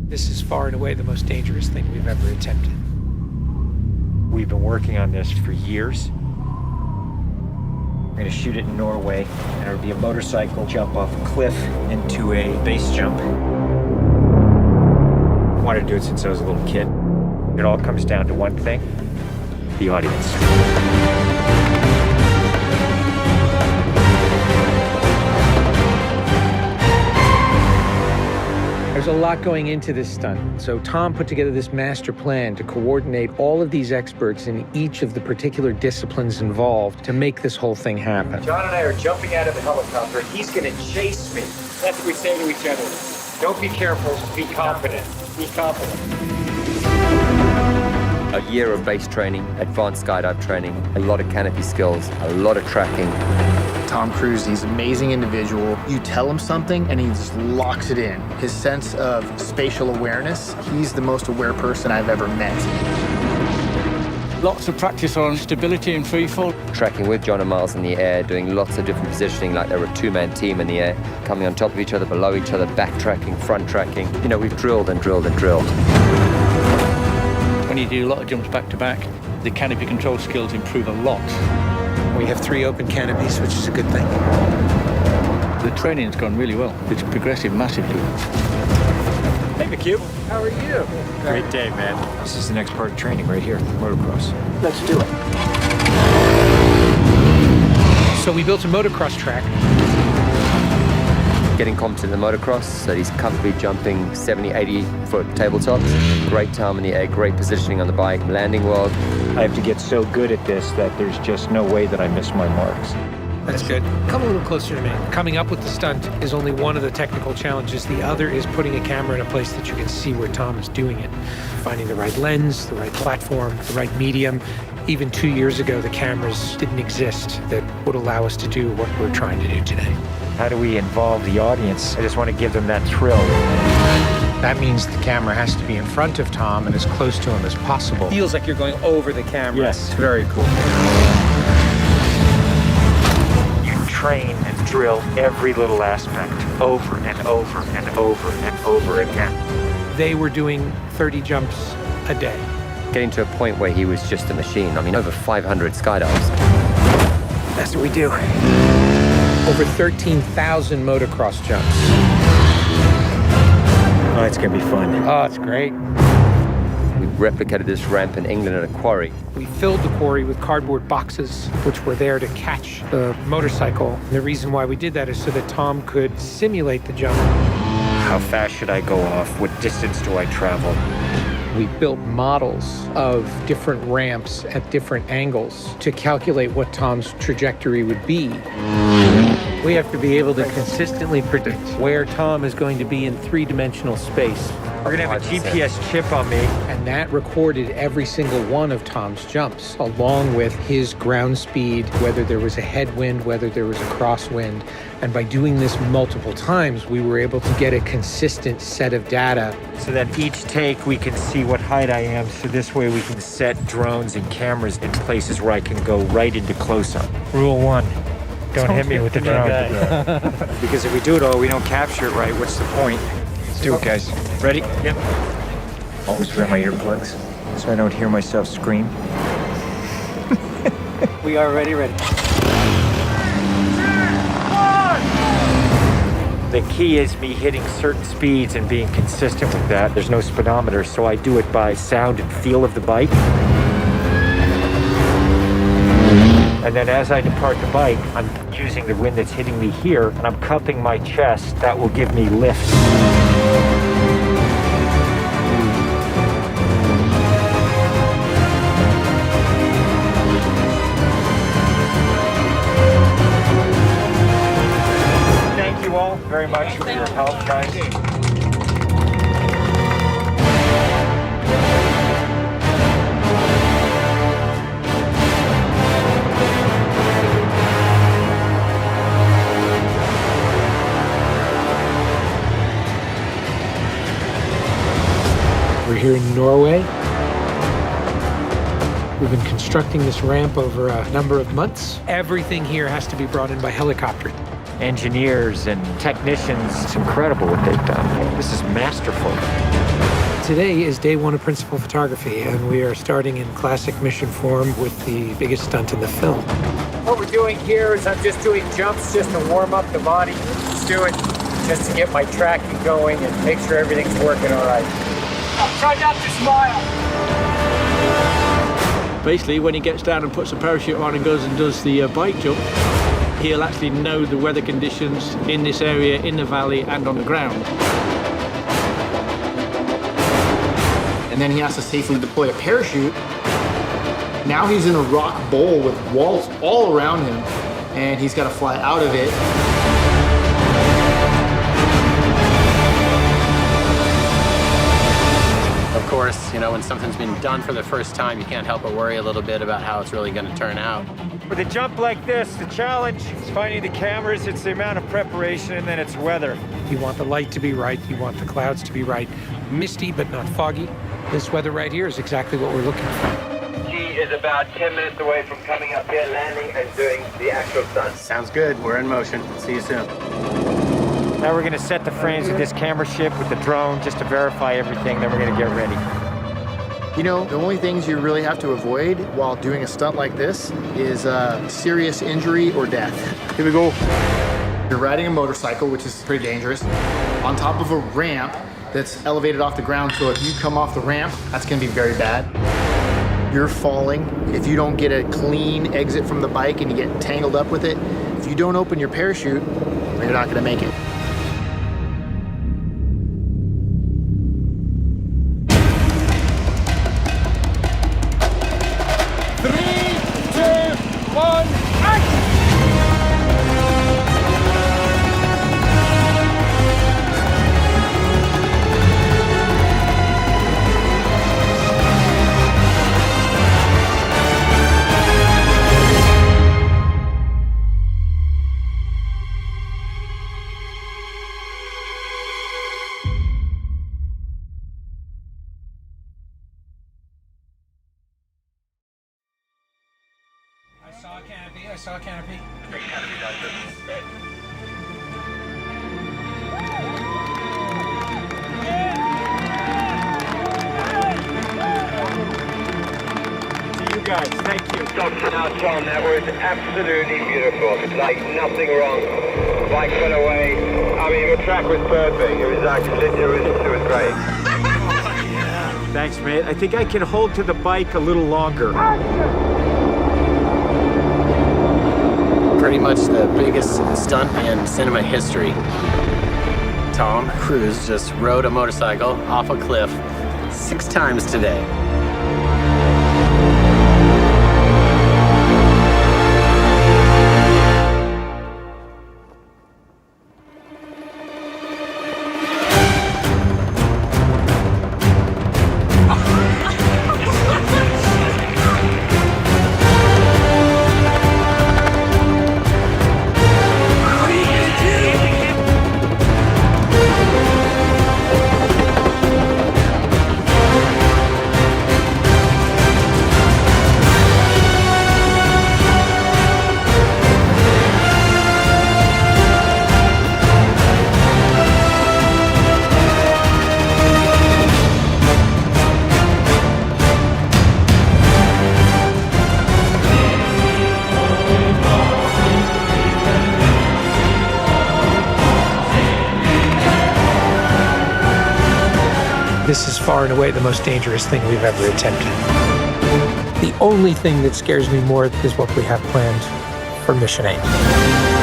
This is far and away the most dangerous thing we've ever attempted. We've been working on this for years. We're gonna shoot it in Norway, and it'll be a motorcycle jump off a cliff into a base jump. I wanted to do it since I was a little kid. It all comes down to one thing: the audience. There's a lot going into this stunt. So Tom put together this master plan to coordinate all of these experts in each of the particular disciplines involved to make this whole thing happen. John and I are jumping out of the helicopter. He's gonna chase me. That's what we say to each other. Don't be careful, be confident. Be confident. A year of base training, advanced skydive training, a lot of canopy skills, a lot of tracking. Tom Cruise, he's an amazing individual. You tell him something and he just locks it in. His sense of spatial awareness, he's the most aware person I've ever met. Lots of practice on stability and free fall. Tracking with John and Miles in the air, doing lots of different positioning like they were a two-man team in the air, coming on top of each other, below each other, backtracking, front tracking. You know, we've drilled and drilled and drilled. When you do a lot of jumps back to back, the canopy control skills improve a lot. We have 3 open canopies, which is a good thing. The training's gone really well. It's progressive massively. Hey, McHugh. How are you? Great day, man. This is the next part of training right here, motocross. Let's do it. So we built a motocross track. Getting competent in the motocross, so he's comfortably jumping 70, 80-foot tabletops. Great time in the air, great positioning on the bike, landing well. I have to get so good at this that there's just no way that I miss my marks. That's good. Come a little closer to me. Coming up with the stunt is only one of the technical challenges. The other is putting a camera in a place that you can see where Tom is doing it. Finding the right lens, the right platform, the right medium. Even 2 years ago, the cameras didn't exist that would allow us to do what we're trying to do today. How do we involve the audience? I just want to give them that thrill. That means the camera has to be in front of Tom and as close to him as possible. Feels like you're going over the camera. Yes, very cool. You train and drill every little aspect over and over and over and over again. They were doing 30 jumps a day. Getting to a point where he was just a machine. I mean, over 500 skydives. That's what we do. Over 13,000 motocross jumps. Oh, it's gonna be fun. Oh, it's great. We replicated this ramp in England at a quarry. We filled the quarry with cardboard boxes, which were there to catch the motorcycle. And the reason why we did that is so that Tom could simulate the jump. How fast should I go off? What distance do I travel? We built models of different ramps at different angles to calculate what Tom's trajectory would be. We have to be able to consistently predict where Tom is going to be in 3-dimensional space. We're gonna have a GPS chip on me. And that recorded every single one of Tom's jumps, along with his ground speed, whether there was a headwind, whether there was a crosswind. And by doing this multiple times, we were able to get a consistent set of data. So that each take we can see what height I am, so this way we can set drones and cameras in places where I can go right into close-up. Rule 1, don't hit me with the drone. Because if we do it all, we don't capture it right, what's the point? Let's do it, guys. Ready? Yep. Always wear my earplugs so I don't hear myself scream. We are ready. The key is me hitting certain speeds and being consistent with that. There's no speedometer, so I do it by sound and feel of the bike. And then as I depart the bike, I'm using the wind that's hitting me here, and I'm cupping my chest. That will give me lift. Thank you all very much for your help, guys. We're here in Norway. We've been constructing this ramp over a number of months. Everything here has to be brought in by helicopter. engineers and technicians. It's incredible what they've done. This is masterful. Today is day one of principal photography, and we are starting in classic mission form with the biggest stunt in the film. What we're doing here is I'm just doing jumps just to warm up the body. Just do it just to get my tracking going and make sure everything's working all right. Try not to smile. Basically, when he gets down and puts a parachute on and goes and does the bike jump, he'll actually know the weather conditions in this area, in the valley, and on the ground. And then he has to safely deploy a parachute. Now he's in a rock bowl with walls all around him, and he's got to fly out of it. Of course, you know, when something's been done for the first time, you can't help but worry a little bit about how it's really going to turn out. With a jump like this, the challenge is finding the cameras, it's the amount of preparation, and then it's weather. You want the light to be right, you want the clouds to be right. Misty, but not foggy. This weather right here is exactly what we're looking for. He is about 10 minutes away from coming up here, landing, and doing the actual stunt. Sounds good. We're in motion. See you soon. Now we're gonna set the frames with this camera ship with the drone just to verify everything, then we're gonna get ready. You know, the only things you really have to avoid while doing a stunt like this is serious injury or death. Here we go. You're riding a motorcycle, which is pretty dangerous, on top of a ramp that's elevated off the ground, so if you come off the ramp, that's gonna be very bad. You're falling. If you don't get a clean exit from the bike and you get tangled up with it, if you don't open your parachute, you're not gonna make it. I saw a canopy. To you guys, thank you. Now, John, that was absolutely beautiful. Like nothing wrong. Bike went away. I mean, the track was perfect. It was actually, it was great. Thanks, mate. I think I can hold to the bike a little longer. Pretty much the biggest stunt in cinema history. Tom Cruise just rode a motorcycle off a cliff 6 times today. This is far and away the most dangerous thing we've ever attempted. The only thing that scares me more is what we have planned for Mission 8.